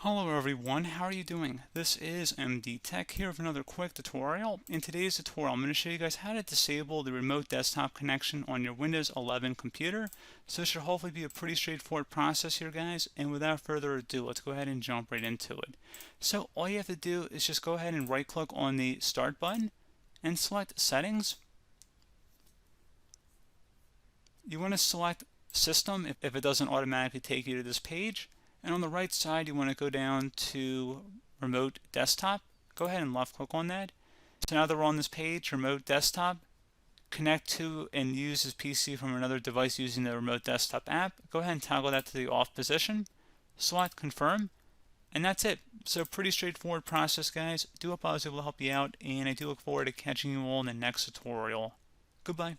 Hello everyone, how are you doing? This is MD Tech here with another quick tutorial. In today's tutorial, I'm going to show you guys how to disable the remote desktop connection on your Windows 11 computer. So this should hopefully be a pretty straightforward process here, guys. And without further ado, let's go ahead and jump right into it. So all you have to do is just go ahead and right click on the Start button and select Settings. You want to select System if it doesn't automatically take you to this page. And on the right side, you want to go down to Remote Desktop. Go ahead and left click on that. So now that we're on this page, Remote Desktop, connect to and use this PC from another device using the Remote Desktop app. Go ahead and toggle that to the off position. Select Confirm. And that's it. So pretty straightforward process, guys. Do hope I was able to help you out, and I do look forward to catching you all in the next tutorial. Goodbye.